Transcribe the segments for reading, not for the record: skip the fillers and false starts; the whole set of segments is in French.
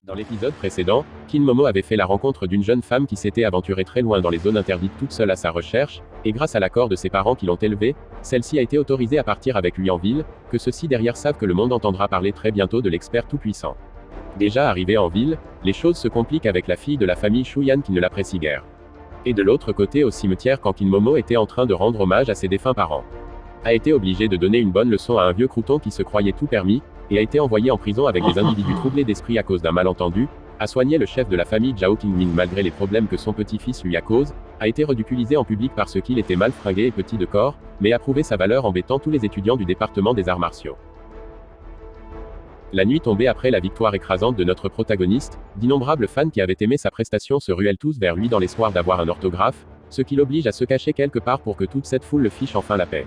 Dans l'épisode précédent, Kin Momo avait fait la rencontre d'une jeune femme qui s'était aventurée très loin dans les zones interdites toute seule à sa recherche, et grâce à l'accord de ses parents qui l'ont élevée, celle-ci a été autorisée à partir avec lui en ville, que ceux-ci derrière savent que le monde entendra parler très bientôt de l'expert tout-puissant. Déjà arrivée en ville, les choses se compliquent avec la fille de la famille Shuyan qui ne l'apprécie guère. Et de l'autre côté au cimetière quand Kin Momo était en train de rendre hommage à ses défunts parents. A été obligé de donner une bonne leçon à un vieux crouton qui se croyait tout permis, et a été envoyé en prison avec des individus troublés d'esprit à cause d'un malentendu, a soigné le chef de la famille Zhao Qingming malgré les problèmes que son petit-fils lui a cause, a été ridiculisé en public parce qu'il était mal fringué et petit de corps, mais a prouvé sa valeur embêtant tous les étudiants du département des arts martiaux. La nuit tombée après la victoire écrasante de notre protagoniste, d'innombrables fans qui avaient aimé sa prestation se ruellent tous vers lui dans l'espoir d'avoir un orthographe, ce qui l'oblige à se cacher quelque part pour que toute cette foule le fiche enfin la paix.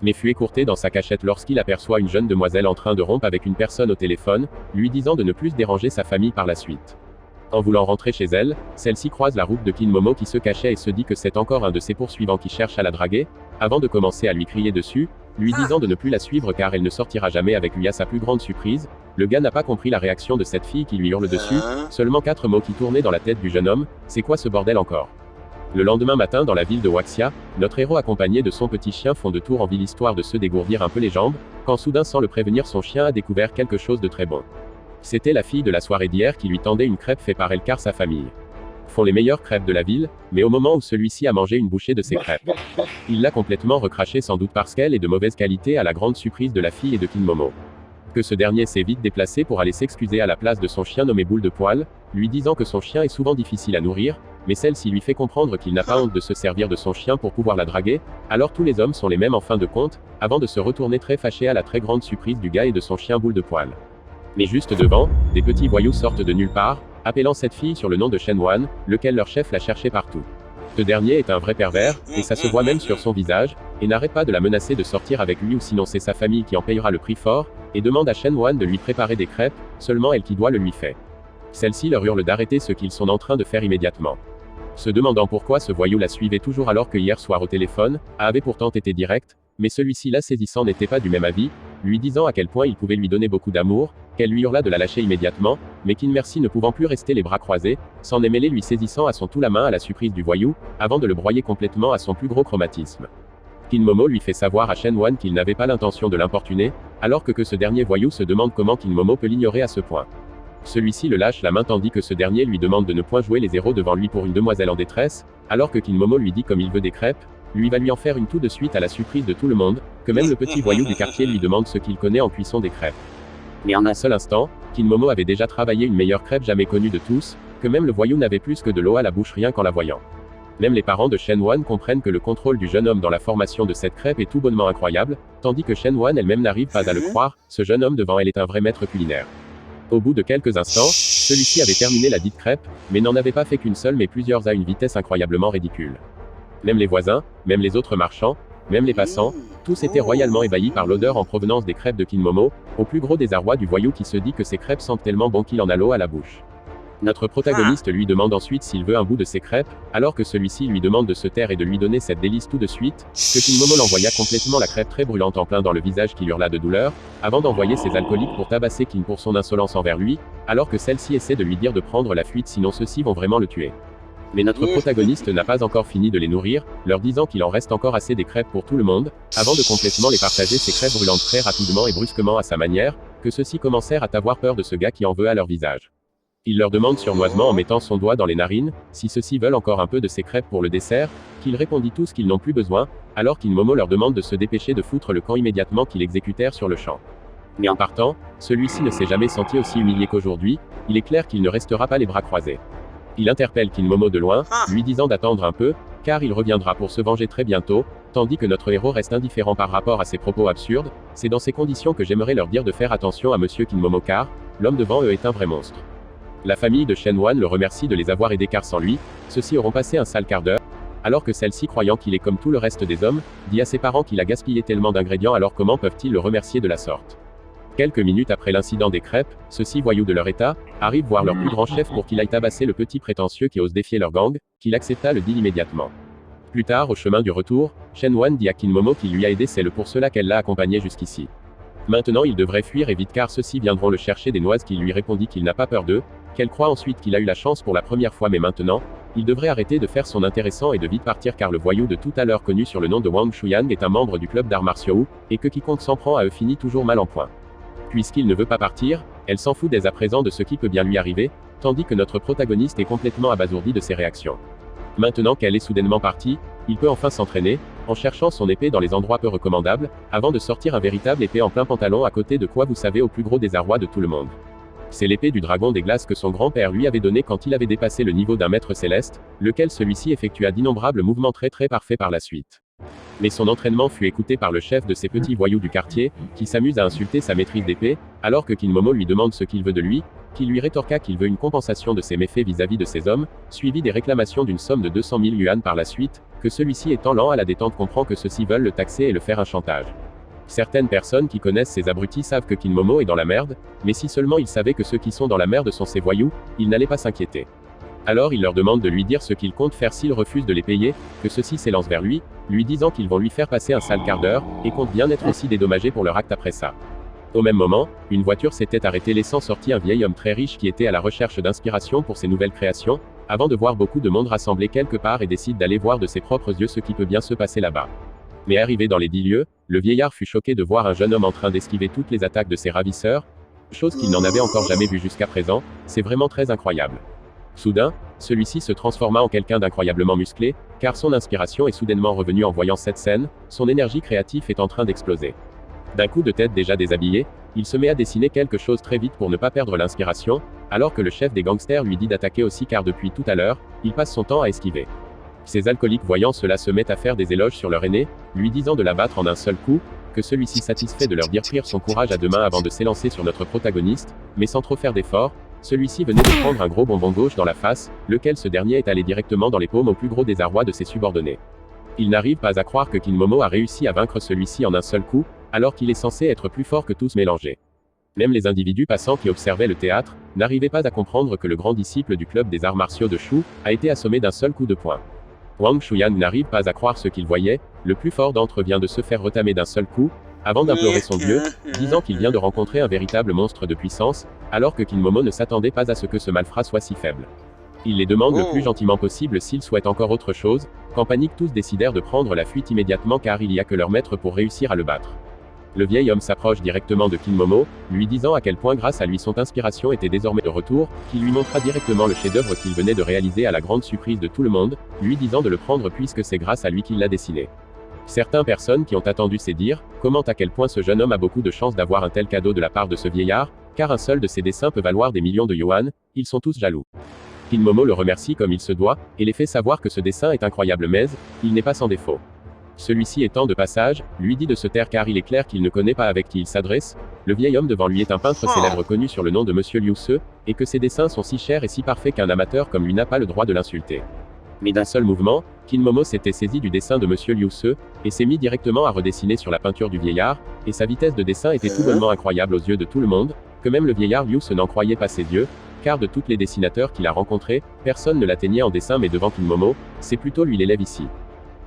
Mais fut écourté dans sa cachette lorsqu'il aperçoit une jeune demoiselle en train de rompre avec une personne au téléphone, lui disant de ne plus déranger sa famille par la suite. En voulant rentrer chez elle, celle-ci croise la route de Kin Momo qui se cachait et se dit que c'est encore un de ses poursuivants qui cherche à la draguer, avant de commencer à lui crier dessus, lui disant de ne plus la suivre car elle ne sortira jamais avec lui. À sa plus grande surprise, le gars n'a pas compris la réaction de cette fille qui lui hurle dessus, seulement 4 mots qui tournaient dans la tête du jeune homme, c'est quoi ce bordel encore ? Le lendemain matin dans la ville de Waxia, notre héros accompagné de son petit chien font de tour en ville histoire de se dégourdir un peu les jambes, quand soudain sans le prévenir son chien a découvert quelque chose de très bon. C'était la fille de la soirée d'hier qui lui tendait une crêpe faite par elle car sa famille font les meilleures crêpes de la ville, mais au moment où celui-ci a mangé une bouchée de ses crêpes, il l'a complètement recrachée sans doute parce qu'elle est de mauvaise qualité à la grande surprise de la fille et de Kin Momo. Que ce dernier s'est vite déplacé pour aller s'excuser à la place de son chien nommé Boule de Poil, lui disant que son chien est souvent difficile à nourrir, mais celle-ci lui fait comprendre qu'il n'a pas honte de se servir de son chien pour pouvoir la draguer, alors tous les hommes sont les mêmes en fin de compte, avant de se retourner très fâché à la très grande surprise du gars et de son chien Boule de Poil. Mais juste devant, des petits voyous sortent de nulle part, appelant cette fille sur le nom de Shen Wan, lequel leur chef l'a cherché partout. Ce dernier est un vrai pervers, et ça se voit même sur son visage, et n'arrête pas de la menacer de sortir avec lui ou sinon c'est sa famille qui en payera le prix fort, et demande à Shen Wan de lui préparer des crêpes, seulement elle qui doit le lui fait. Celle-ci leur hurle d'arrêter ce qu'ils sont en train de faire immédiatement. Se demandant pourquoi ce voyou la suivait toujours alors que hier soir au téléphone, avait pourtant été direct, mais celui-ci la saisissant n'était pas du même avis, lui disant à quel point il pouvait lui donner beaucoup d'amour, qu'elle lui hurla de la lâcher immédiatement, mais Kin Merci ne pouvant plus rester les bras croisés, s'en est mêlé lui saisissant à son tout la main à la surprise du voyou, avant de le broyer complètement à son plus gros chromatisme. Kin Momo lui fait savoir à Shen Wan qu'il n'avait pas l'intention de l'importuner, alors que ce dernier voyou se demande comment Kin Momo peut l'ignorer à ce point. Celui-ci le lâche la main tandis que ce dernier lui demande de ne point jouer les héros devant lui pour une demoiselle en détresse, alors que Kin Momo lui dit comme il veut des crêpes, lui va lui en faire une tout de suite à la surprise de tout le monde, que même le petit voyou du quartier lui demande ce qu'il connaît en cuisson des crêpes. Mais en un seul instant, Kin Momo avait déjà travaillé une meilleure crêpe jamais connue de tous, que même le voyou n'avait plus que de l'eau à la bouche rien qu'en la voyant. Même les parents de Shen Wan comprennent que le contrôle du jeune homme dans la formation de cette crêpe est tout bonnement incroyable, tandis que Shen Wan elle-même n'arrive pas à le croire, ce jeune homme devant elle est un vrai maître culinaire. Au bout de quelques instants, celui-ci avait terminé la dite crêpe, mais n'en avait pas fait qu'une seule mais plusieurs à une vitesse incroyablement ridicule. Même les voisins, même les autres marchands, même les passants, tous étaient royalement ébahis par l'odeur en provenance des crêpes de Kin Momo, au plus gros désarroi du voyou qui se dit que ces crêpes sentent tellement bon qu'il en a l'eau à la bouche. Notre protagoniste lui demande ensuite s'il veut un bout de ses crêpes, alors que celui-ci lui demande de se taire et de lui donner cette délice tout de suite, que Kin Momo l'envoya complètement la crêpe très brûlante en plein dans le visage qui hurla de douleur, avant d'envoyer ses alcooliques pour tabasser Kin pour son insolence envers lui, alors que celle-ci essaie de lui dire de prendre la fuite sinon ceux-ci vont vraiment le tuer. Mais notre protagoniste n'a pas encore fini de les nourrir, leur disant qu'il en reste encore assez des crêpes pour tout le monde, avant de complètement les partager ces crêpes brûlantes très rapidement et brusquement à sa manière, que ceux-ci commencèrent à avoir peur de ce gars qui en veut à leur visage. Il leur demande surnoisement en mettant son doigt dans les narines, si ceux-ci veulent encore un peu de ces crêpes pour le dessert, qu'ils répondit tous qu'ils n'ont plus besoin, alors Kin Momo leur demande de se dépêcher de foutre le camp immédiatement qu'ils exécutèrent sur le champ. Mais en partant, celui-ci ne s'est jamais senti aussi humilié qu'aujourd'hui, il est clair qu'il ne restera pas les bras croisés. Il interpelle Kin Momo de loin, lui disant d'attendre un peu, car il reviendra pour se venger très bientôt, tandis que notre héros reste indifférent par rapport à ses propos absurdes. C'est dans ces conditions que j'aimerais leur dire de faire attention à monsieur Kin Momo car, l'homme devant eux est un vrai monstre. La famille de Shen Wan le remercie de les avoir aidés car sans lui, ceux-ci auront passé un sale quart d'heure, alors que celle-ci croyant qu'il est comme tout le reste des hommes, dit à ses parents qu'il a gaspillé tellement d'ingrédients alors comment peuvent-ils le remercier de la sorte. Quelques minutes après l'incident des crêpes, ceux-ci voyous de leur état, arrivent voir leur plus grand chef pour qu'il aille tabasser le petit prétentieux qui ose défier leur gang, qu'il accepta le deal immédiatement. Plus tard au chemin du retour, Shen Wan dit à Kin Momo qu'il lui a aidé c'est pour cela qu'elle l'a accompagné jusqu'ici. Maintenant il devrait fuir et vite car ceux-ci viendront le chercher des noises qu'il lui répondit qu'il n'a pas peur d'eux, qu'elle croit ensuite qu'il a eu la chance pour la première fois, mais maintenant, il devrait arrêter de faire son intéressant et de vite partir, car le voyou de tout à l'heure connu sur le nom de Wang Shuyan est un membre du club d'arts martiaux, et que quiconque s'en prend à eux finit toujours mal en point. Puisqu'il ne veut pas partir, elle s'en fout dès à présent de ce qui peut bien lui arriver, tandis que notre protagoniste est complètement abasourdi de ses réactions. Maintenant qu'elle est soudainement partie, il peut enfin s'entraîner, en cherchant son épée dans les endroits peu recommandables, avant de sortir un véritable épée en plein pantalon, à côté de quoi vous savez au plus gros désarroi de tout le monde. C'est l'épée du dragon des glaces que son grand-père lui avait donnée quand il avait dépassé le niveau d'un maître céleste, lequel celui-ci effectua d'innombrables mouvements très parfaits par la suite. Mais son entraînement fut écouté par le chef de ces petits voyous du quartier, qui s'amuse à insulter sa maîtrise d'épée, alors que Kinmomo lui demande ce qu'il veut de lui, qui lui rétorqua qu'il veut une compensation de ses méfaits vis-à-vis de ses hommes, suivi des réclamations d'une somme de 200 000 yuan par la suite, que celui-ci étant lent à la détente comprend que ceux-ci veulent le taxer et le faire un chantage. Certaines personnes qui connaissent ces abrutis savent que Kinmomo est dans la merde, mais si seulement ils savaient que ceux qui sont dans la merde sont ces voyous, ils n'allaient pas s'inquiéter. Alors il leur demande de lui dire ce qu'il compte faire s'il refuse de les payer, que ceux-ci s'élancent vers lui disant qu'ils vont lui faire passer un sale quart d'heure, et comptent bien être aussi dédommagés pour leur acte après ça. Au même moment, une voiture s'était arrêtée laissant sortir un vieil homme très riche qui était à la recherche d'inspiration pour ses nouvelles créations, avant de voir beaucoup de monde rassemblé quelque part et décide d'aller voir de ses propres yeux ce qui peut bien se passer là-bas. Mais arrivé dans les 10 lieux, le vieillard fut choqué de voir un jeune homme en train d'esquiver toutes les attaques de ses ravisseurs, chose qu'il n'en avait encore jamais vue jusqu'à présent, c'est vraiment très incroyable. Soudain, celui-ci se transforma en quelqu'un d'incroyablement musclé, car son inspiration est soudainement revenue en voyant cette scène, son énergie créative est en train d'exploser. D'un coup de tête déjà déshabillé, il se met à dessiner quelque chose très vite pour ne pas perdre l'inspiration, alors que le chef des gangsters lui dit d'attaquer aussi car depuis tout à l'heure, il passe son temps à esquiver. Ces alcooliques voyant cela se mettent à faire des éloges sur leur aîné, lui disant de l'abattre en un seul coup, que celui-ci satisfait de leur dire pire son courage à deux mains avant de s'élancer sur notre protagoniste, mais sans trop faire d'efforts, celui-ci venait de prendre un gros bonbon gauche dans la face, lequel ce dernier est allé directement dans les paumes au plus gros désarroi de ses subordonnés. Il n'arrive pas à croire que Kinmomo a réussi à vaincre celui-ci en un seul coup, alors qu'il est censé être plus fort que tous mélangés. Même les individus passants qui observaient le théâtre, n'arrivaient pas à comprendre que le grand disciple du club des arts martiaux de Shu, a été assommé d'un seul coup de poing. Wang Shuyan n'arrive pas à croire ce qu'il voyait, le plus fort d'entre eux vient de se faire retamer d'un seul coup, avant d'implorer son dieu, disant qu'il vient de rencontrer un véritable monstre de puissance, alors que Kinmomo ne s'attendait pas à ce que ce malfrat soit si faible. Il les demande le plus gentiment possible s'ils souhaitent encore autre chose, qu'en panique tous décidèrent de prendre la fuite immédiatement car il n'y a que leur maître pour réussir à le battre. Le vieil homme s'approche directement de Kinmomo, lui disant à quel point grâce à lui son inspiration était désormais de retour, qui lui montra directement le chef-d'œuvre qu'il venait de réaliser à la grande surprise de tout le monde, lui disant de le prendre puisque c'est grâce à lui qu'il l'a dessiné. Certaines personnes qui ont attendu ces dires, commentent à quel point ce jeune homme a beaucoup de chance d'avoir un tel cadeau de la part de ce vieillard, car un seul de ses dessins peut valoir des millions de yuan, ils sont tous jaloux. Kinmomo le remercie comme il se doit, et les fait savoir que ce dessin est incroyable mais, il n'est pas sans défaut. Celui-ci étant de passage, lui dit de se taire car il est clair qu'il ne connaît pas avec qui il s'adresse, le vieil homme devant lui est un peintre célèbre connu sur le nom de Monsieur Liu Se, et que ses dessins sont si chers et si parfaits qu'un amateur comme lui n'a pas le droit de l'insulter. Mais d'un seul mouvement, Kinmomo s'était saisi du dessin de Monsieur Liu Se, et s'est mis directement à redessiner sur la peinture du vieillard, et sa vitesse de dessin était tout bonnement incroyable aux yeux de tout le monde, que même le vieillard Liu Se n'en croyait pas ses yeux, car de tous les dessinateurs qu'il a rencontrés, personne ne l'atteignait en dessin mais devant Kinmomo, c'est plutôt lui l'élève ici.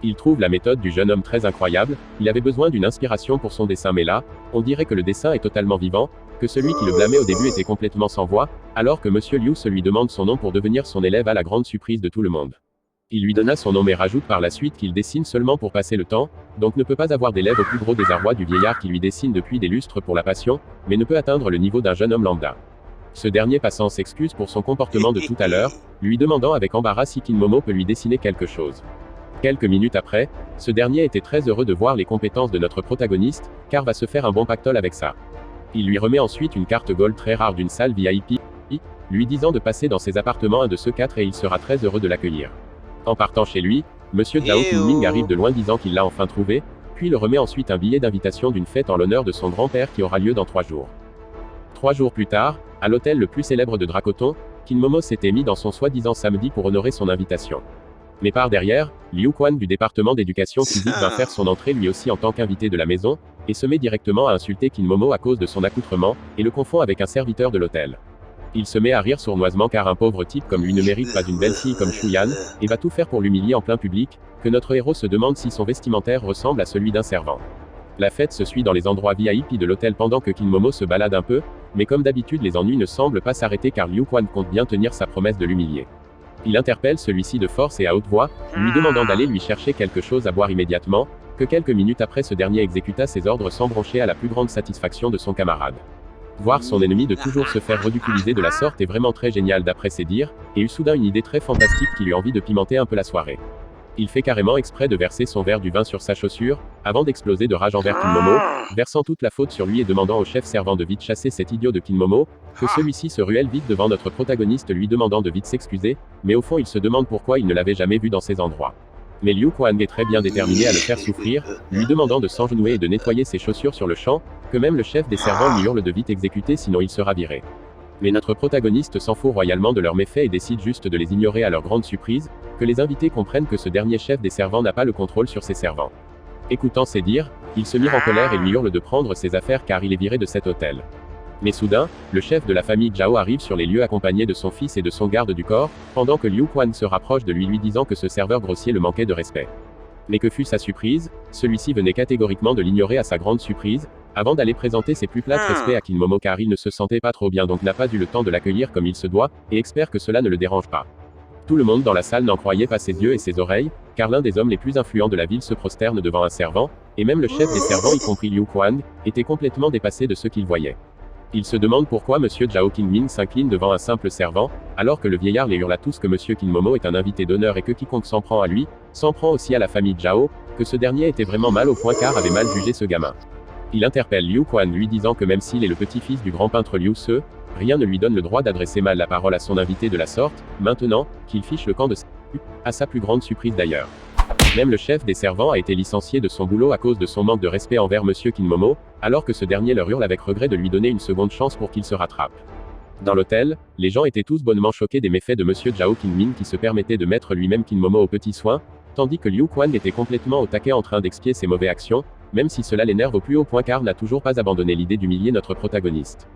Il trouve la méthode du jeune homme très incroyable, il avait besoin d'une inspiration pour son dessin mais là, on dirait que le dessin est totalement vivant, que celui qui le blâmait au début était complètement sans voix, alors que Monsieur Liu Se lui demande son nom pour devenir son élève à la grande surprise de tout le monde. Il lui donna son nom mais rajoute par la suite qu'il dessine seulement pour passer le temps, donc ne peut pas avoir d'élève au plus gros désarroi du vieillard qui lui dessine depuis des lustres pour la passion, mais ne peut atteindre le niveau d'un jeune homme lambda. Ce dernier passant s'excuse pour son comportement de tout à l'heure, lui demandant avec embarras si Kinmomo peut lui dessiner quelque chose. Quelques minutes après, ce dernier était très heureux de voir les compétences de notre protagoniste, car va se faire un bon pactole avec ça. Il lui remet ensuite une carte gold très rare d'une salle VIP, lui disant de passer dans ses appartements un de ceux quatre et il sera très heureux de l'accueillir. En partant chez lui, Monsieur Zhao Qingming arrive de loin disant qu'il l'a enfin trouvé, puis le remet ensuite un billet d'invitation d'une fête en l'honneur de son grand-père qui aura lieu dans 3 jours. 3 jours plus tard, à l'hôtel le plus célèbre de Dracoton, Kinmomo s'était mis dans son soi-disant samedi pour honorer son invitation. Mais par derrière, Liu Quan du département d'éducation physique vint faire son entrée lui aussi en tant qu'invité de la maison, et se met directement à insulter Kinmomo à cause de son accoutrement, et le confond avec un serviteur de l'hôtel. Il se met à rire sournoisement car un pauvre type comme lui ne mérite pas une belle fille comme Shuyan, et va tout faire pour l'humilier en plein public, que notre héros se demande si son vestimentaire ressemble à celui d'un servant. La fête se suit dans les endroits VIP de l'hôtel pendant que Kinmomo se balade un peu, Mais comme d'habitude les ennuis ne semblent pas s'arrêter car Liu Quan compte bien tenir sa promesse de l'humilier. Il interpelle celui-ci de force et à haute voix, lui demandant d'aller lui chercher quelque chose à boire immédiatement, que quelques minutes après ce dernier exécuta ses ordres sans broncher à la plus grande satisfaction de son camarade. Voir son ennemi de toujours se faire ridiculiser de la sorte est vraiment très génial d'après ses dires, et eut soudain une idée très fantastique qui lui envie de pimenter un peu la soirée. Il fait carrément exprès de verser son verre du vin sur sa chaussure, avant d'exploser de rage envers Kinmomo, versant toute la faute sur lui et demandant au chef servant de vite chasser cet idiot de Kinmomo, que celui-ci se ruelle vite devant notre protagoniste lui demandant de vite s'excuser, mais au fond il se demande pourquoi il ne l'avait jamais vu dans ces endroits. Mais Liu Quan est très bien déterminé à le faire souffrir, lui demandant de s'engenouiller et de nettoyer ses chaussures sur le champ, que même le chef des servants lui hurle de vite exécuter sinon il sera viré. Mais notre protagoniste s'en fout royalement de leurs méfaits et décide juste de les ignorer à leur grande surprise, que les invités comprennent que ce dernier chef des servants n'a pas le contrôle sur ses servants. Écoutant ces dires, ils se mirent en colère et lui hurlent de prendre ses affaires car il est viré de cet hôtel. Mais soudain, le chef de la famille Zhao arrive sur les lieux accompagné de son fils et de son garde du corps, pendant que Liu Quan se rapproche de lui disant que ce serveur grossier le manquait de respect. Mais que fut sa surprise, celui-ci venait catégoriquement de l'ignorer à sa grande surprise, avant d'aller présenter ses plus plates respects à Kinmomo car il ne se sentait pas trop bien donc n'a pas eu le temps de l'accueillir comme il se doit, et espère que cela ne le dérange pas. Tout le monde dans la salle n'en croyait pas ses yeux et ses oreilles, car l'un des hommes les plus influents de la ville se prosterne devant un servant, et même le chef des servants y compris Liu Quan, était complètement dépassé de ce qu'il voyait. Il se demande pourquoi Monsieur Zhao Qingming s'incline devant un simple servant, alors que le vieillard les hurle à tous que Monsieur Kinmomo est un invité d'honneur et que quiconque s'en prend à lui, s'en prend aussi à la famille Zhao, que ce dernier était vraiment mal au point car avait mal jugé ce gamin. Il interpelle Liu Quan lui disant que même s'il est le petit-fils du grand peintre Liu Se, rien ne lui donne le droit d'adresser mal la parole à son invité de la sorte, maintenant, qu'il fiche le camp de à sa plus grande surprise d'ailleurs. Même le chef des servants a été licencié de son boulot à cause de son manque de respect envers Monsieur Kinmomo, alors que ce dernier leur hurle avec regret de lui donner une seconde chance pour qu'il se rattrape. Dans l'hôtel, les gens étaient tous bonnement choqués des méfaits de Monsieur Zhao Qingming qui se permettait de mettre lui-même Kinmomo aux petits soins, tandis que Liu Quan était complètement au taquet en train d'expier ses mauvaises actions, même si cela l'énerve au plus haut point car n'a toujours pas abandonné l'idée d'humilier notre protagoniste.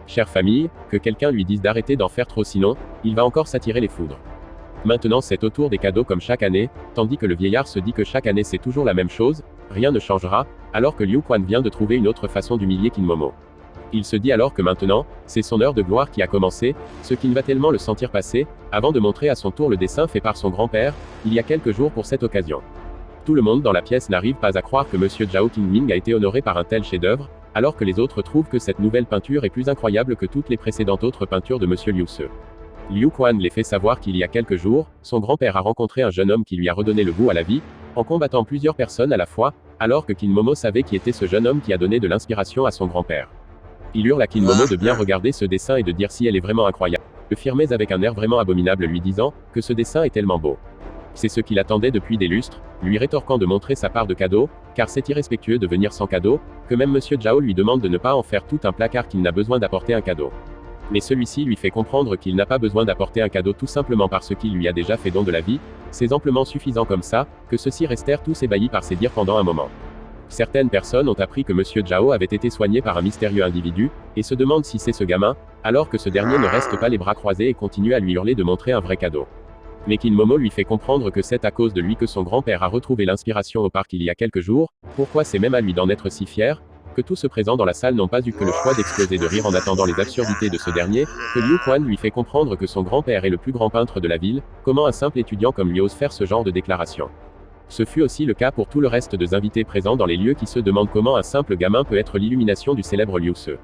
Chère famille, que quelqu'un lui dise d'arrêter d'en faire trop sinon, il va encore s'attirer les foudres. Maintenant c'est au tour des cadeaux comme chaque année, tandis que le vieillard se dit que chaque année c'est toujours la même chose, rien ne changera, alors que Liu Quan vient de trouver une autre façon d'humilier Kinmomo. Il se dit alors que maintenant, c'est son heure de gloire qui a commencé, ce qui va tellement le sentir passer, avant de montrer à son tour le dessin fait par son grand-père, il y a quelques jours pour cette occasion. Tout le monde dans la pièce n'arrive pas à croire que Monsieur Zhao Qingming a été honoré par un tel chef-d'œuvre, alors que les autres trouvent que cette nouvelle peinture est plus incroyable que toutes les précédentes autres peintures de Monsieur Liu Se. Liu Quan les fait savoir qu'il y a quelques jours, son grand-père a rencontré un jeune homme qui lui a redonné le goût à la vie, en combattant plusieurs personnes à la fois, alors que Kinmomo savait qui était ce jeune homme qui a donné de l'inspiration à son grand-père. Il hurle à Kinmomo de bien regarder ce dessin et de dire si elle est vraiment incroyable. Le firmait avec un air vraiment abominable lui disant que ce dessin est tellement beau. C'est ce qu'il attendait depuis des lustres, lui rétorquant de montrer sa part de cadeau, car c'est irrespectueux de venir sans cadeau, que même Monsieur Zhao lui demande de ne pas en faire tout un placard qu'il n'a besoin d'apporter un cadeau. Mais celui-ci lui fait comprendre qu'il n'a pas besoin d'apporter un cadeau tout simplement parce qu'il lui a déjà fait don de la vie, c'est amplement suffisant comme ça, que ceux-ci restèrent tous ébahis par ces dires pendant un moment. Certaines personnes ont appris que Monsieur Zhao avait été soigné par un mystérieux individu, et se demandent si c'est ce gamin, alors que ce dernier ne reste pas les bras croisés et continue à lui hurler de montrer un vrai cadeau. Mais Kinmomo lui fait comprendre que c'est à cause de lui que son grand-père a retrouvé l'inspiration au parc il y a quelques jours, pourquoi c'est même à lui d'en être si fier, que tous ceux présents dans la salle n'ont pas eu que le choix d'exploser de rire en attendant les absurdités de ce dernier, que Liu Quan lui fait comprendre que son grand-père est le plus grand peintre de la ville, comment un simple étudiant comme lui ose faire ce genre de déclaration. Ce fut aussi le cas pour tout le reste des invités présents dans les lieux qui se demandent comment un simple gamin peut être l'illumination du célèbre Liu Se.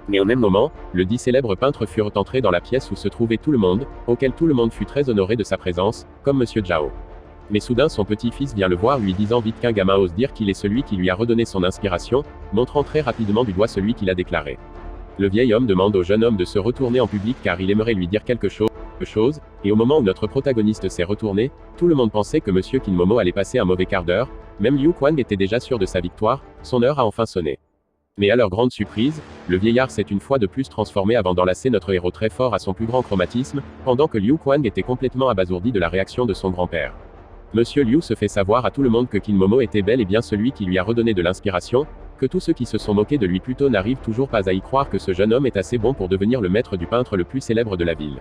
Mais au même moment, le dit célèbre peintre fut entré dans la pièce où se trouvait tout le monde, auquel tout le monde fut très honoré de sa présence, comme Monsieur Zhao. Mais soudain son petit-fils vient le voir lui disant vite qu'un gamin ose dire qu'il est celui qui lui a redonné son inspiration, montrant très rapidement du doigt celui qui l'a déclaré. Le vieil homme demande au jeune homme de se retourner en public car il aimerait lui dire quelque chose, et au moment où notre protagoniste s'est retourné, tout le monde pensait que Monsieur Kinmomo allait passer un mauvais quart d'heure, même Liu Quan était déjà sûr de sa victoire, son heure a enfin sonné. Mais à leur grande surprise, le vieillard s'est une fois de plus transformé avant d'enlacer notre héros très fort à son plus grand chromatisme, pendant que Liu Quan était complètement abasourdi de la réaction de son grand-père. Monsieur Liu se fait savoir à tout le monde que Kinmomo était bel et bien celui qui lui a redonné de l'inspiration, que tous ceux qui se sont moqués de lui plus tôt n'arrivent toujours pas à y croire que ce jeune homme est assez bon pour devenir le maître du peintre le plus célèbre de la ville.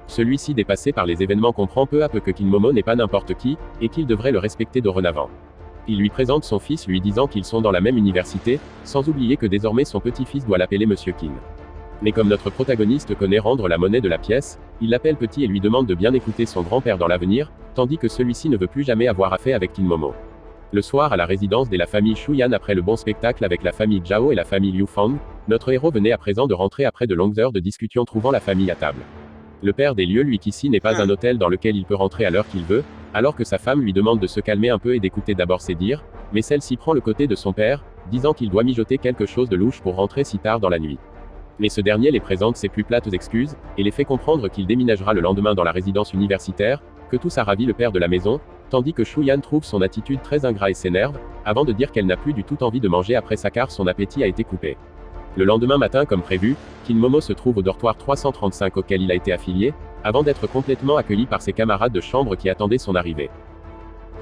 Celui-ci dépassé par les événements comprend peu à peu que Kinmomo n'est pas n'importe qui, et qu'il devrait le respecter dorénavant. Il lui présente son fils lui disant qu'ils sont dans la même université, sans oublier que désormais son petit-fils doit l'appeler Monsieur Kin. Mais comme notre protagoniste connaît rendre la monnaie de la pièce, il l'appelle petit et lui demande de bien écouter son grand-père dans l'avenir, tandis que celui-ci ne veut plus jamais avoir affaire avec Kinmomo. Le soir à la résidence de la famille Shuyan après le bon spectacle avec la famille Zhao et la famille Liu Fang, notre héros venait à présent de rentrer après de longues heures de discussion trouvant la famille à table. Le père des lieux lui qu'ici n'est pas un hôtel dans lequel il peut rentrer à l'heure qu'il veut, alors que sa femme lui demande de se calmer un peu et d'écouter d'abord ses dires, mais celle-ci prend le côté de son père, disant qu'il doit mijoter quelque chose de louche pour rentrer si tard dans la nuit. Mais ce dernier les présente ses plus plates excuses, et les fait comprendre qu'il déménagera le lendemain dans la résidence universitaire, que tout ça ravit le père de la maison, tandis que Shuyan trouve son attitude très ingrat et s'énerve, avant de dire qu'elle n'a plus du tout envie de manger après ça car son appétit a été coupé. Le lendemain matin comme prévu, Kinmomo se trouve au dortoir 335 auquel il a été affilié, avant d'être complètement accueilli par ses camarades de chambre qui attendaient son arrivée.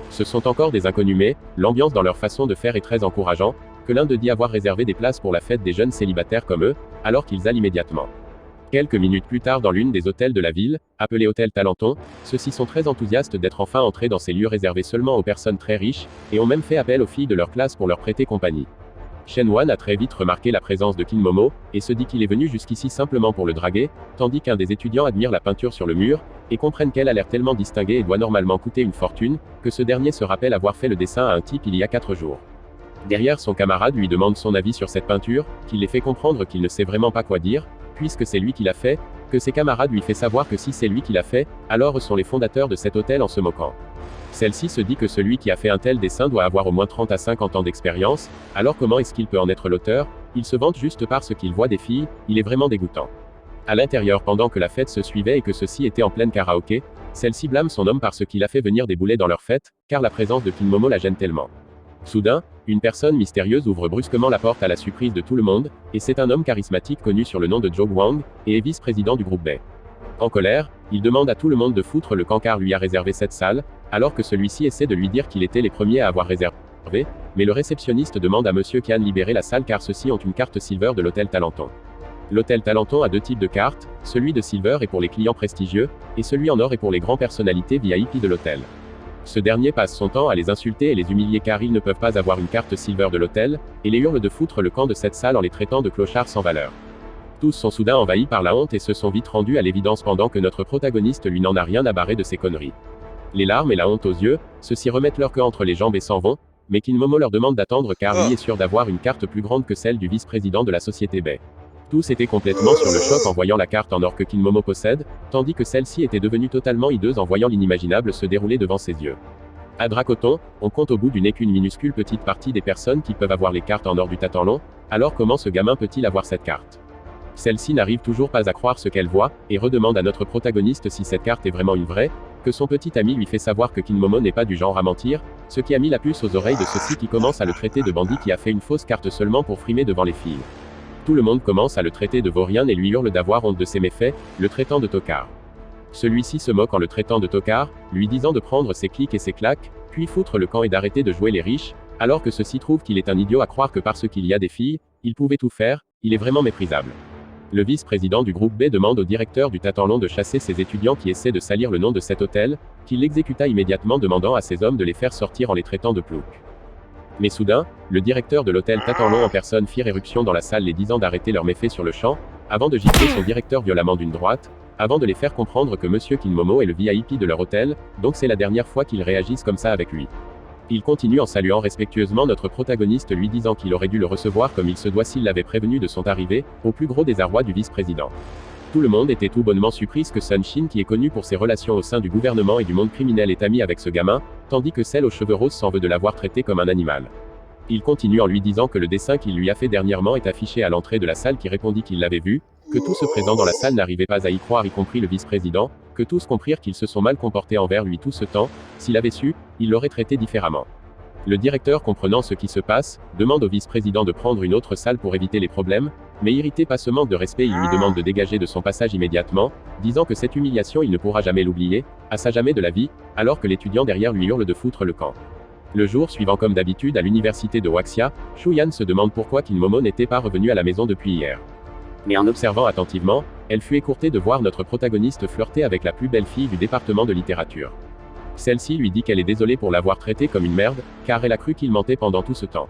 Ce sont encore des inconnus mais, l'ambiance dans leur façon de faire est très encourageant, que l'un d'eux dit avoir réservé des places pour la fête des jeunes célibataires comme eux, alors qu'ils allent immédiatement. Quelques minutes plus tard dans l'une des hôtels de la ville, appelé Hôtel Talenton, ceux-ci sont très enthousiastes d'être enfin entrés dans ces lieux réservés seulement aux personnes très riches, et ont même fait appel aux filles de leur classe pour leur prêter compagnie. Shen Wan a très vite remarqué la présence de Kinmomo, et se dit qu'il est venu jusqu'ici simplement pour le draguer, tandis qu'un des étudiants admire la peinture sur le mur, et comprennent qu'elle a l'air tellement distinguée et doit normalement coûter une fortune, que ce dernier se rappelle avoir fait le dessin à un type il y a 4 jours. Derrière son camarade lui demande son avis sur cette peinture, qu'il les fait comprendre qu'il ne sait vraiment pas quoi dire, puisque c'est lui qui l'a fait, que ses camarades lui fait savoir que si c'est lui qui l'a fait, alors eux sont les fondateurs de cet hôtel en se moquant. Celle-ci se dit que celui qui a fait un tel dessin doit avoir au moins 30 à 50 ans d'expérience, alors comment est-ce qu'il peut en être l'auteur? Il se vante juste parce qu'il voit des filles, il est vraiment dégoûtant. À l'intérieur pendant que la fête se suivait et que ceux-ci étaient en pleine karaoké, celle-ci blâme son homme parce qu'il a fait venir des boulets dans leur fête, car la présence de Kinmomo la gêne tellement. Soudain, une personne mystérieuse ouvre brusquement la porte à la surprise de tout le monde, et c'est un homme charismatique connu sur le nom de Zhou Guang, et est vice-président du groupe B. En colère, il demande à tout le monde de foutre le camp car lui a réservé cette salle, alors que celui-ci essaie de lui dire qu'il était les premiers à avoir réservé, mais le réceptionniste demande à Monsieur Kian libérer la salle car ceux-ci ont une carte Silver de l'hôtel Talenton. L'hôtel Talenton a 2 types de cartes, celui de Silver est pour les clients prestigieux, et celui en or est pour les grandes personnalités VIP de l'hôtel. Ce dernier passe son temps à les insulter et les humilier car ils ne peuvent pas avoir une carte Silver de l'hôtel, et les hurle de foutre le camp de cette salle en les traitant de clochards sans valeur. Tous sont soudain envahis par la honte et se sont vite rendus à l'évidence pendant que notre protagoniste lui n'en a rien à barrer de ses conneries. Les larmes et la honte aux yeux, ceux-ci remettent leur queue entre les jambes et s'en vont, mais Kinmomo leur demande d'attendre car lui est sûr d'avoir une carte plus grande que celle du vice-président de la société B. Tous étaient complètement sur le choc en voyant la carte en or que Kinmomo possède, tandis que celle-ci était devenue totalement hideuse en voyant l'inimaginable se dérouler devant ses yeux. À Dracoton, on compte au bout du nez qu'une minuscule petite partie des personnes qui peuvent avoir les cartes en or du Tatanlon, alors comment ce gamin peut-il avoir cette carte? Celle-ci n'arrive toujours pas à croire ce qu'elle voit, et redemande à notre protagoniste si cette carte est vraiment une vraie, que son petit ami lui fait savoir que Kinmomo n'est pas du genre à mentir, ce qui a mis la puce aux oreilles de ceux-ci qui commencent à le traiter de bandit qui a fait une fausse carte seulement pour frimer devant les filles. Tout le monde commence à le traiter de vaurien et lui hurle d'avoir honte de ses méfaits, le traitant de tocard. Celui-ci se moque en le traitant de tocard, lui disant de prendre ses clics et ses claques, puis foutre le camp et d'arrêter de jouer les riches, alors que ceux-ci trouvent qu'il est un idiot à croire que parce qu'il y a des filles, il pouvait tout faire, il est vraiment méprisable. Le vice-président du groupe B demande au directeur du Tatanlon de chasser ses étudiants qui essaient de salir le nom de cet hôtel, qu'il l'exécuta immédiatement demandant à ses hommes de les faire sortir en les traitant de ploucs. Mais soudain, le directeur de l'hôtel Tatanlon en personne fit éruption dans la salle les disant d'arrêter leurs méfaits sur le champ, avant de gifler son directeur violemment d'une droite, avant de les faire comprendre que Monsieur Kinmomo est le VIP de leur hôtel, donc c'est la dernière fois qu'ils réagissent comme ça avec lui. Il continue en saluant respectueusement notre protagoniste lui disant qu'il aurait dû le recevoir comme il se doit s'il l'avait prévenu de son arrivée, au plus gros désarroi du vice-président. Tout le monde était tout bonnement surpris que Sun Shin qui est connu pour ses relations au sein du gouvernement et du monde criminel est ami avec ce gamin, tandis que celle aux cheveux roses s'en veut de l'avoir traité comme un animal. Il continue en lui disant que le dessin qu'il lui a fait dernièrement est affiché à l'entrée de la salle qui répondit qu'il l'avait vu, que tous ceux présents dans la salle n'arrivaient pas à y croire y compris le vice-président, que tous comprirent qu'ils se sont mal comportés envers lui tout ce temps, s'il avait su, il l'aurait traité différemment. Le directeur comprenant ce qui se passe, demande au vice-président de prendre une autre salle pour éviter les problèmes, mais irrité par ce manque de respect il lui demande de dégager de son passage immédiatement, disant que cette humiliation il ne pourra jamais l'oublier, à ça jamais de la vie, alors que l'étudiant derrière lui hurle de foutre le camp. Le jour suivant comme d'habitude à l'université de Waxia, Shuyan se demande pourquoi Kinmomo n'était pas revenu à la maison depuis hier. Mais en observant attentivement, elle fut écourtée de voir notre protagoniste flirter avec la plus belle fille du département de littérature. Celle-ci lui dit qu'elle est désolée pour l'avoir traité comme une merde, car elle a cru qu'il mentait pendant tout ce temps.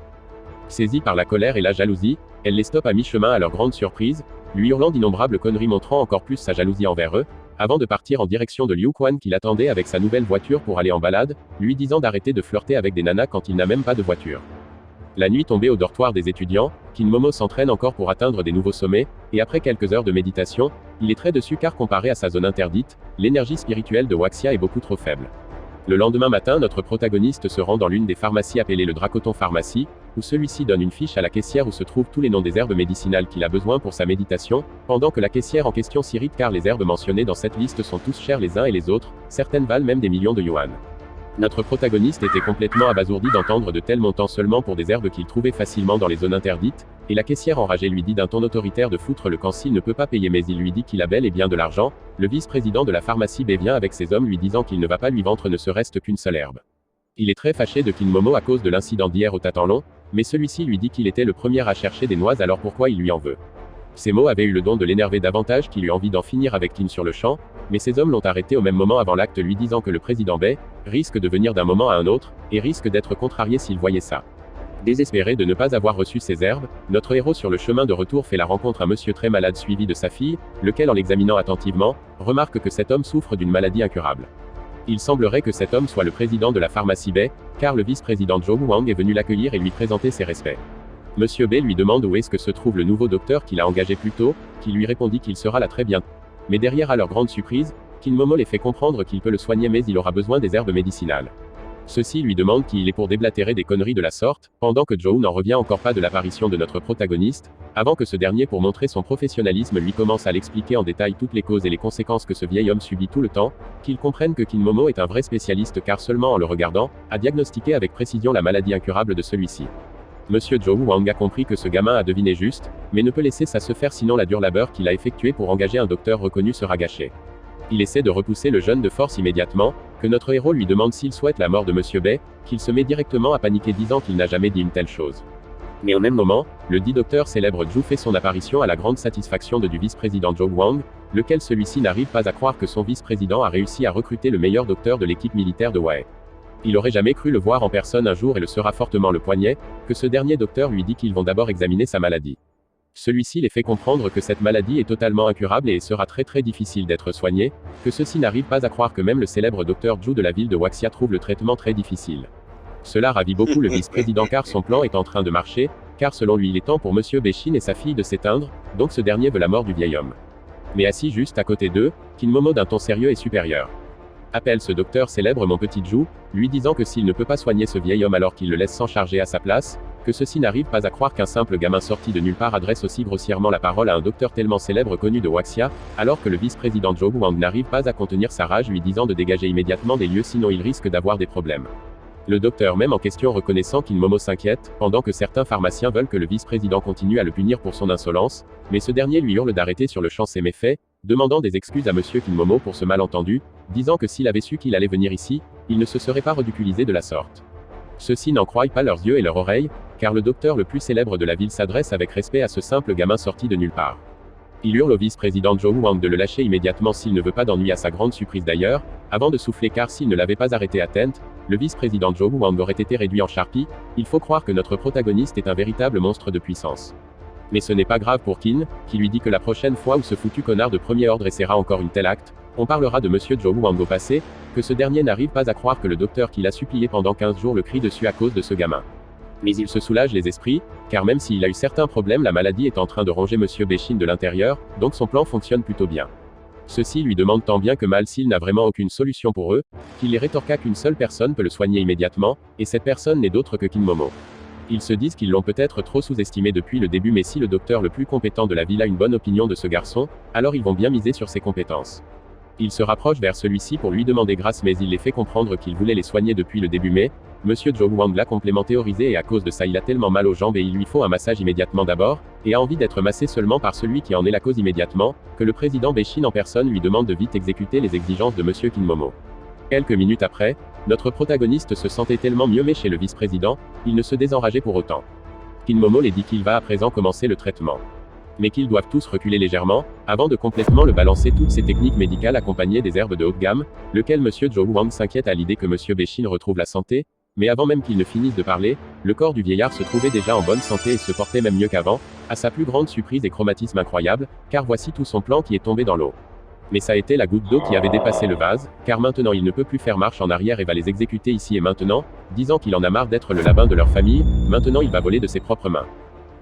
Saisie par la colère et la jalousie, elle les stoppe à mi-chemin à leur grande surprise, lui hurlant d'innombrables conneries montrant encore plus sa jalousie envers eux, avant de partir en direction de Liu Quan qui l'attendait avec sa nouvelle voiture pour aller en balade, lui disant d'arrêter de flirter avec des nanas quand il n'a même pas de voiture. La nuit tombée au dortoir des étudiants, Kin Momo s'entraîne encore pour atteindre des nouveaux sommets, et après quelques heures de méditation, il est très dessus car comparé à sa zone interdite, l'énergie spirituelle de Waxia est beaucoup trop faible. Le lendemain matin, notre protagoniste se rend dans l'une des pharmacies appelée le Dracoton Pharmacie, où celui-ci donne une fiche à la caissière où se trouvent tous les noms des herbes médicinales qu'il a besoin pour sa méditation, pendant que la caissière en question s'irrite car les herbes mentionnées dans cette liste sont tous chères les uns et les autres, certaines valent même des millions de yuan. Notre protagoniste était complètement abasourdi d'entendre de tels montants seulement pour des herbes qu'il trouvait facilement dans les zones interdites, et la caissière enragée lui dit d'un ton autoritaire de foutre le camp s'il ne peut pas payer, mais il lui dit qu'il a bel et bien de l'argent. Le vice-président de la pharmacie B vient avec ses hommes lui disant qu'il ne va pas lui vendre ne serait-ce qu'une seule herbe. Il est très fâché de Kin Momo à cause de l'incident d'hier au Tatanlon, mais celui-ci lui dit qu'il était le premier à chercher des noix, alors pourquoi il lui en veut. Ces mots avaient eu le don de l'énerver davantage qu'il eut envie d'en finir avec Kin sur le champ, mais ses hommes l'ont arrêté au même moment avant l'acte lui disant que le président Bei risque de venir d'un moment à un autre, et risque d'être contrarié s'il voyait ça. Désespéré de ne pas avoir reçu ces herbes, notre héros sur le chemin de retour fait la rencontre à un monsieur très malade suivi de sa fille, lequel en l'examinant attentivement, remarque que cet homme souffre d'une maladie incurable. Il semblerait que cet homme soit le président de la pharmacie Bei, car le vice-président Zhou Wang est venu l'accueillir et lui présenter ses respects. Monsieur Bei lui demande où est-ce que se trouve le nouveau docteur qu'il a engagé plus tôt, qui lui répondit qu'il sera là très bientôt. Mais derrière à leur grande surprise, Kin Momo les fait comprendre qu'il peut le soigner mais il aura besoin des herbes médicinales. Ceux-ci lui demandent qui il est pour déblatérer des conneries de la sorte, pendant que Zhou n'en revient encore pas de l'apparition de notre protagoniste, avant que ce dernier pour montrer son professionnalisme lui commence à l'expliquer en détail toutes les causes et les conséquences que ce vieil homme subit tout le temps, qu'il comprenne que Kin Momo est un vrai spécialiste car seulement en le regardant, a diagnostiqué avec précision la maladie incurable de celui-ci. Monsieur Zhou Wang a compris que ce gamin a deviné juste, mais ne peut laisser ça se faire sinon la dure labeur qu'il a effectué pour engager un docteur reconnu sera gâché. Il essaie de repousser le jeune de force immédiatement, que notre héros lui demande s'il souhaite la mort de Monsieur Bei, qu'il se met directement à paniquer disant qu'il n'a jamais dit une telle chose. Mais au même moment, le dit docteur célèbre Zhou fait son apparition à la grande satisfaction du vice-président Zhou Wang, lequel celui-ci n'arrive pas à croire que son vice-président a réussi à recruter le meilleur docteur de l'équipe militaire de Wei. Il aurait jamais cru le voir en personne un jour et le sera fortement le poignet, que ce dernier docteur lui dit qu'ils vont d'abord examiner sa maladie. Celui-ci les fait comprendre que cette maladie est totalement incurable et sera très difficile d'être soignée, que ceux-ci n'arrivent pas à croire que même le célèbre docteur Zhou de la ville de Waxia trouve le traitement très difficile. Cela ravit beaucoup le vice-président car son plan est en train de marcher, car selon lui il est temps pour Monsieur Bei et sa fille de s'éteindre, donc ce dernier veut la mort du vieil homme. Mais assis juste à côté d'eux, Kin Momo d'un ton sérieux et supérieur appelle ce docteur célèbre mon petit Zhou, lui disant que s'il ne peut pas soigner ce vieil homme alors qu'il le laisse s'en charger à sa place, que ceux-ci n'arrivent pas à croire qu'un simple gamin sorti de nulle part adresse aussi grossièrement la parole à un docteur tellement célèbre connu de Waxia, alors que le vice-président Zhou Wang n'arrive pas à contenir sa rage lui disant de dégager immédiatement des lieux sinon il risque d'avoir des problèmes. Le docteur même en question reconnaissant Kin Momo s'inquiète, pendant que certains pharmaciens veulent que le vice-président continue à le punir pour son insolence, mais ce dernier lui hurle d'arrêter sur le champ ses méfaits, demandant des excuses à Monsieur Kin Momo pour ce malentendu, disant que s'il avait su qu'il allait venir ici, il ne se serait pas ridiculisé de la sorte. Ceux-ci n'en croient pas leurs yeux et leurs oreilles, car le docteur le plus célèbre de la ville s'adresse avec respect à ce simple gamin sorti de nulle part. Il hurle au vice-président Zhou Wang de le lâcher immédiatement s'il ne veut pas d'ennui à sa grande surprise d'ailleurs, avant de souffler car s'il ne l'avait pas arrêté à Tent, le vice-président Zhou Wang aurait été réduit en charpie. Il faut croire que notre protagoniste est un véritable monstre de puissance. Mais ce n'est pas grave pour Kin, qui lui dit que la prochaine fois où ce foutu connard de premier ordre essaiera encore une telle acte, on parlera de Monsieur Zhou Wang au passé, que ce dernier n'arrive pas à croire que le docteur qu'il a supplié pendant 15 jours le crie dessus à cause de ce gamin. Mais il se soulage les esprits, car même s'il a eu certains problèmes la maladie est en train de ronger Monsieur Bei de l'intérieur, donc son plan fonctionne plutôt bien. Ceux-ci lui demandent tant bien que mal s'il n'a vraiment aucune solution pour eux, qu'il les rétorqua qu'une seule personne peut le soigner immédiatement, et cette personne n'est d'autre que Kin Momo. Ils se disent qu'ils l'ont peut-être trop sous-estimé depuis le début mais si le docteur le plus compétent de la ville a une bonne opinion de ce garçon, alors ils vont bien miser sur ses compétences. Il se rapproche vers celui-ci pour lui demander grâce mais il les fait comprendre qu'il voulait les soigner depuis le début mais, Monsieur Zhou Wang l'a complètement théorisé et à cause de ça il a tellement mal aux jambes et il lui faut un massage immédiatement d'abord, et a envie d'être massé seulement par celui qui en est la cause immédiatement, que le président Bei en personne lui demande de vite exécuter les exigences de Monsieur Kin Momo. Quelques minutes après, notre protagoniste se sentait tellement mieux mais chez le vice-président, il ne se désenrageait pour autant. Kin Momo les dit qu'il va à présent commencer le traitement. Mais qu'ils doivent tous reculer légèrement, avant de complètement le balancer toutes ces techniques médicales accompagnées des herbes de haute gamme, lequel Monsieur Zhou Wang s'inquiète à l'idée que Monsieur Bei retrouve la santé, mais avant même qu'il ne finisse de parler, le corps du vieillard se trouvait déjà en bonne santé et se portait même mieux qu'avant, À sa plus grande surprise et chromatisme incroyable, car voici tout son plan qui est tombé dans l'eau. Mais ça a été la goutte d'eau qui avait dépassé le vase, car maintenant il ne peut plus faire marche en arrière et va les exécuter ici et maintenant, disant qu'il en a marre d'être le larbin de leur famille, maintenant il va voler de ses propres mains.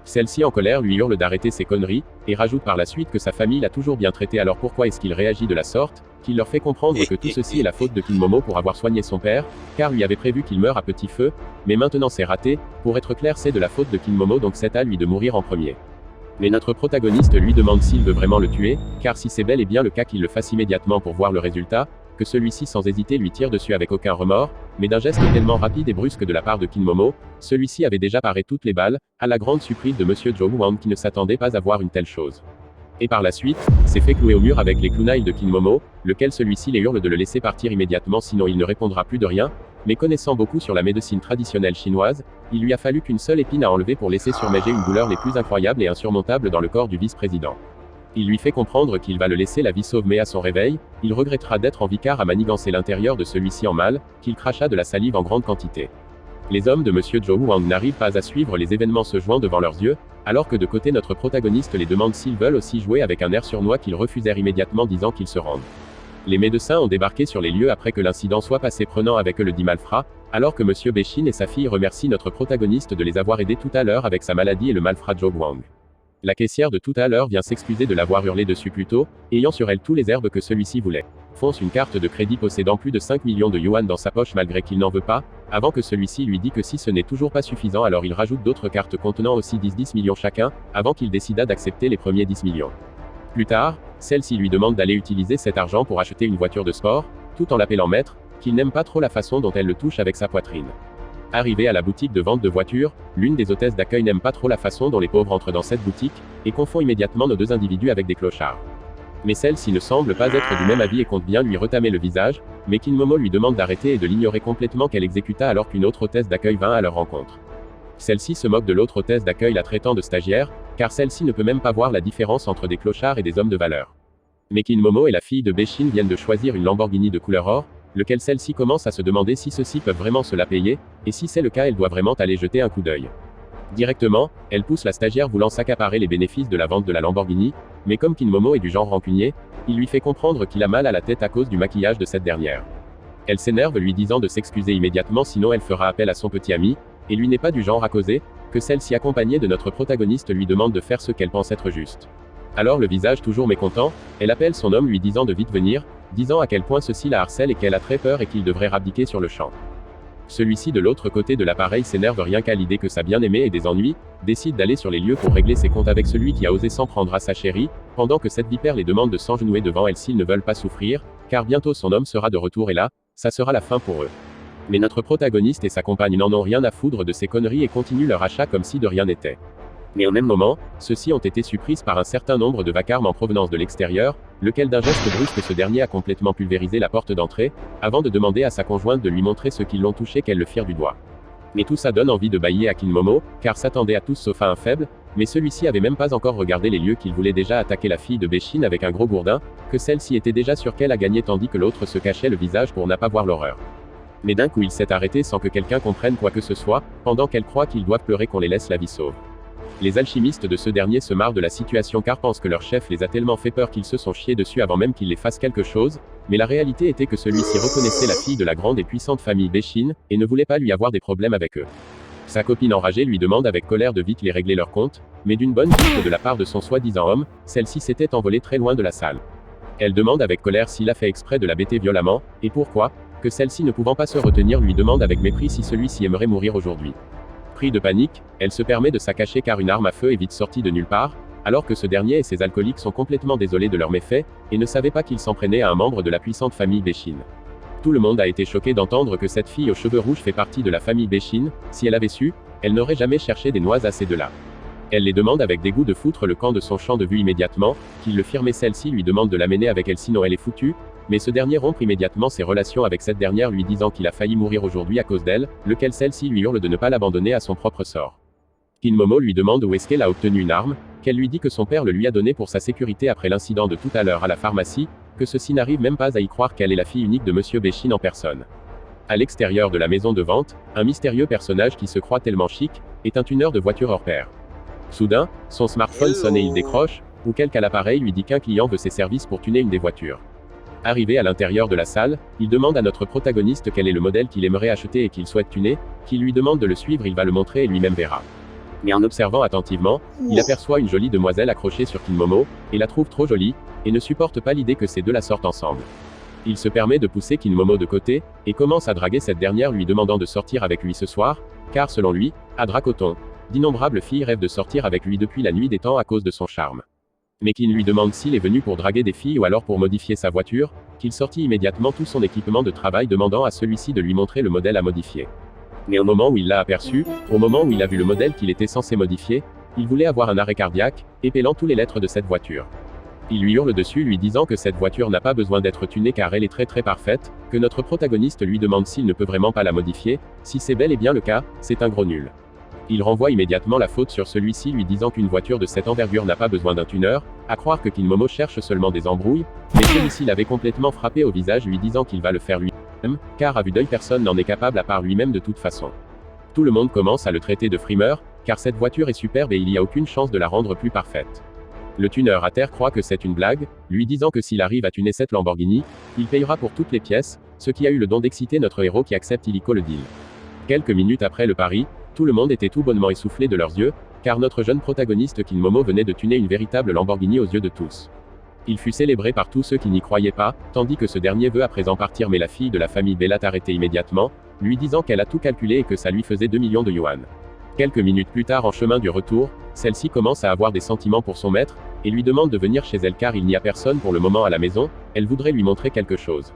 Celle-ci en colère lui hurle d'arrêter ses conneries, et rajoute par la suite que sa famille l'a toujours bien traité, alors pourquoi est-ce qu'il réagit de la sorte, qu'il leur fait comprendre que tout ceci est la faute de Kinmomo pour avoir soigné son père, car lui avait prévu qu'il meure à petit feu, mais maintenant c'est raté, pour être clair c'est de la faute de Kinmomo donc c'est à lui de mourir en premier. Mais notre protagoniste lui demande s'il veut vraiment le tuer, car si c'est bel et bien le cas qu'il le fasse immédiatement pour voir le résultat, que celui-ci sans hésiter lui tire dessus avec aucun remords, mais d'un geste tellement rapide et brusque de la part de Kinmomo, celui-ci avait déjà paré toutes les balles, à la grande surprise de Monsieur Joe Wang qui ne s'attendait pas à voir une telle chose. Et par la suite, s'est fait clouer au mur avec les kunai de Kinmomo, lequel celui-ci les hurle de le laisser partir immédiatement sinon il ne répondra plus de rien, mais connaissant beaucoup sur la médecine traditionnelle chinoise, il lui a fallu qu'une seule épine à enlever pour laisser surmerger une douleur les plus incroyables et insurmontables dans le corps du vice-président. Il lui fait comprendre qu'il va le laisser la vie sauve mais à son réveil, il regrettera d'être en vicare à manigancer l'intérieur de celui-ci en mal, qu'il cracha de la salive en grande quantité. Les hommes de Monsieur Joe Wang n'arrivent pas à suivre les événements se jouant devant leurs yeux, alors que de côté notre protagoniste les demande s'ils veulent aussi jouer avec un air sournois qu'ils refusèrent immédiatement disant qu'ils se rendent. Les médecins ont débarqué sur les lieux après que l'incident soit passé prenant avec eux le dit malfrat, alors que Monsieur Beshin et sa fille remercient notre protagoniste de les avoir aidés tout à l'heure avec sa maladie et le malfrat Joe Wang. La caissière de tout à l'heure vient s'excuser de l'avoir hurlé dessus plus tôt, ayant sur elle tous les herbes que celui-ci voulait. Fonce une carte de crédit possédant plus de 5 millions de yuan dans sa poche malgré qu'il n'en veut pas, avant que celui-ci lui dit que si ce n'est toujours pas suffisant alors il rajoute d'autres cartes contenant aussi 10 millions chacun, avant qu'il décida d'accepter les premiers 10 millions. Plus tard, celle-ci lui demande d'aller utiliser cet argent pour acheter une voiture de sport, tout en l'appelant maître, qu'il n'aime pas trop la façon dont elle le touche avec sa poitrine. Arrivée à la boutique de vente de voitures, l'une des hôtesses d'accueil n'aime pas trop la façon dont les pauvres entrent dans cette boutique, et confond immédiatement nos deux individus avec des clochards. Mais celle-ci ne semble pas être du même avis et compte bien lui retamer le visage, mais Kinmomo lui demande d'arrêter et de l'ignorer complètement qu'elle exécuta alors qu'une autre hôtesse d'accueil vint à leur rencontre. Celle-ci se moque de l'autre hôtesse d'accueil la traitant de stagiaire, car celle-ci ne peut même pas voir la différence entre des clochards et des hommes de valeur. Mais Kinmomo et la fille de Beshin viennent de choisir une Lamborghini de couleur or, lequel celle-ci commence à se demander si ceux-ci peuvent vraiment se la payer, et si c'est le cas elle doit vraiment aller jeter un coup d'œil. Directement, elle pousse la stagiaire voulant s'accaparer les bénéfices de la vente de la Lamborghini, mais comme Kinmomo est du genre rancunier, il lui fait comprendre qu'il a mal à la tête à cause du maquillage de cette dernière. Elle s'énerve lui disant de s'excuser immédiatement sinon elle fera appel à son petit ami, et lui n'est pas du genre à causer, que celle-ci accompagnée de notre protagoniste lui demande de faire ce qu'elle pense être juste. Alors le visage toujours mécontent, elle appelle son homme lui disant de vite venir, disant à quel point ceci la harcèle et qu'elle a très peur et qu'il devrait abdiquer sur le champ. Celui-ci de l'autre côté de l'appareil s'énerve rien qu'à l'idée que sa bien-aimée ait des ennuis, décide d'aller sur les lieux pour régler ses comptes avec celui qui a osé s'en prendre à sa chérie, pendant que cette vipère les demande de s'engenouiller devant elle s'ils ne veulent pas souffrir, car bientôt son homme sera de retour et là, ça sera la fin pour eux. Mais notre protagoniste et sa compagne n'en ont rien à foudre de ces conneries et continuent leur achat comme si de rien n'était. Mais au même moment, ceux-ci ont été surprises par un certain nombre de vacarmes en provenance de l'extérieur, lequel d'un geste brusque ce dernier a complètement pulvérisé la porte d'entrée, avant de demander à sa conjointe de lui montrer ceux qui l'ont touché qu'elle le firent du doigt. Mais tout ça donne envie de bâiller à Kinmomo, car s'attendait à tous sauf à un faible, mais celui-ci avait même pas encore regardé les lieux qu'il voulait déjà attaquer la fille de Beshin avec un gros gourdin, que celle-ci était déjà sûre qu'elle a gagné tandis que l'autre se cachait le visage pour n'a pas voir l'horreur. Mais d'un coup il s'est arrêté sans que quelqu'un comprenne quoi que ce soit, pendant qu'elle croit qu'ils doivent pleurer qu'on les laisse la vie sauve. Les alchimistes de ce dernier se marrent de la situation car pensent que leur chef les a tellement fait peur qu'ils se sont chiés dessus avant même qu'ils les fassent quelque chose, mais la réalité était que celui-ci reconnaissait la fille de la grande et puissante famille Beshin, et ne voulait pas lui avoir des problèmes avec eux. Sa copine enragée lui demande avec colère de vite les régler leur compte, mais d'une bonne piste de la part de son soi-disant homme, celle-ci s'était envolée très loin de la salle. Elle demande avec colère s'il a fait exprès de la bêter violemment, et pourquoi, que celle-ci ne pouvant pas se retenir lui demande avec mépris si celui-ci aimerait mourir aujourd'hui. Pris de panique, elle se permet de s'accacher car une arme à feu est vite sortie de nulle part, alors que ce dernier et ses alcooliques sont complètement désolés de leurs méfaits, et ne savaient pas qu'ils s'en prenaient à un membre de la puissante famille Beshin. Tout le monde a été choqué d'entendre que cette fille aux cheveux rouges fait partie de la famille Beshin, si elle avait su, elle n'aurait jamais cherché des noix à ces deux-là. Elle les demande avec dégoût de foutre le camp de son champ de vue immédiatement, qu'il le firme et celle-ci lui demande de l'amener avec elle sinon elle est foutue, mais ce dernier rompt immédiatement ses relations avec cette dernière lui disant qu'il a failli mourir aujourd'hui à cause d'elle, lequel celle-ci lui hurle de ne pas l'abandonner à son propre sort. Kinmomo lui demande où est-ce qu'elle a obtenu une arme, qu'elle lui dit que son père le lui a donné pour sa sécurité après l'incident de tout à l'heure à la pharmacie, que ceci n'arrive même pas à y croire qu'elle est la fille unique de Monsieur Beshin en personne. À l'extérieur de la maison de vente, un mystérieux personnage qui se croit tellement chic, est un tuneur de voitures hors pair. Soudain, son smartphone sonne et il décroche, auquel cas l'appareil lui dit qu'un client veut ses services pour tuner une des voitures. Arrivé à l'intérieur de la salle, il demande à notre protagoniste quel est le modèle qu'il aimerait acheter et qu'il souhaite tuner, qu'il lui demande de le suivre, il va le montrer et lui-même verra. Mais en observant attentivement, il aperçoit une jolie demoiselle accrochée sur Kinmomo, et la trouve trop jolie, et ne supporte pas l'idée que ces deux la sortent ensemble. Il se permet de pousser Kinmomo de côté, et commence à draguer cette dernière lui demandant de sortir avec lui ce soir, car selon lui, à Dracoton, d'innombrables filles rêvent de sortir avec lui depuis la nuit des temps à cause de son charme. Mais Kin lui demande s'il est venu pour draguer des filles ou alors pour modifier sa voiture, qu'il sortit immédiatement tout son équipement de travail demandant à celui-ci de lui montrer le modèle à modifier. Mais au moment où il l'a aperçu, au moment où il a vu le modèle qu'il était censé modifier, il voulait avoir un arrêt cardiaque, épelant tous les lettres de cette voiture. Il lui hurle dessus lui disant que cette voiture n'a pas besoin d'être tunée car elle est très parfaite, que notre protagoniste lui demande s'il ne peut vraiment pas la modifier, si c'est bel et bien le cas, c'est un gros nul. Il renvoie immédiatement la faute sur celui-ci lui disant qu'une voiture de cette envergure n'a pas besoin d'un tuneur, à croire que Kinmomo cherche seulement des embrouilles, mais celui-ci l'avait complètement frappé au visage lui disant qu'il va le faire lui-même, car à vue d'œil personne n'en est capable à part lui-même de toute façon. Tout le monde commence à le traiter de frimeur, car cette voiture est superbe et il n'y a aucune chance de la rendre plus parfaite. Le tuneur à terre croit que c'est une blague, lui disant que s'il arrive à tuner cette Lamborghini, il payera pour toutes les pièces, ce qui a eu le don d'exciter notre héros qui accepte illico le deal. Quelques minutes après le pari, tout le monde était tout bonnement essoufflé de leurs yeux, car notre jeune protagoniste Kinmomo venait de tuner une véritable Lamborghini aux yeux de tous. Il fut célébré par tous ceux qui n'y croyaient pas, tandis que ce dernier veut à présent partir mais la fille de la famille Bella arrêtée immédiatement, lui disant qu'elle a tout calculé et que ça lui faisait 2 millions de yuan. Quelques minutes plus tard en chemin du retour, celle-ci commence à avoir des sentiments pour son maître, et lui demande de venir chez elle car il n'y a personne pour le moment à la maison, elle voudrait lui montrer quelque chose.